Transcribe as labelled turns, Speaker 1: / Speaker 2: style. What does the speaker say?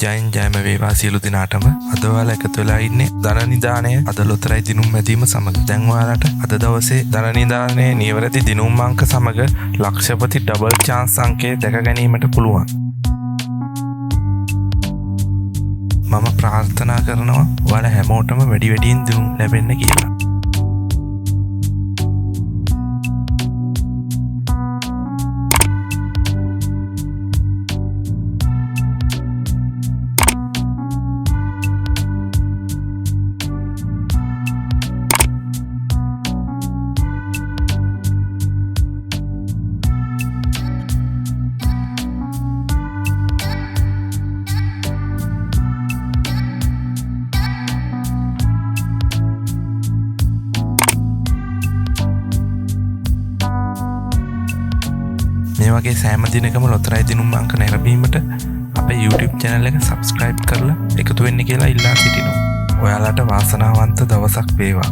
Speaker 1: ජයෙන් ජයම වේවා සියලු දිනාටම. අද ඔයාලා එකතු වෙලා ඉන්නේ ධන නිදාණය අද ලොතරැයි දිනුම් මැදීම සමග. දැන් ඔයාලට අද දවසේ ධන නිදාණයේ නියවැරදි දිනුම් අංක සමග ලක්ෂපති ඩබල් chance අංකය දැක ගැනීමට පුළුවන්. මම ප්‍රාර්ථනා කරනවා ඔයාලා හැමෝටම වැඩි වැඩියෙන් දිනුම් ලැබෙන්න කියලා. මේ වගේ සෑම දිනකම ලොතරැයි දිනුම් අංක නැරඹීමට අපේ YouTube channel එක subscribe කරලා එකතු වෙන්න කියලා ඉල්ලා සිටිනවා. ඔයාලට වාසනාවන්ත දවසක් වේවා.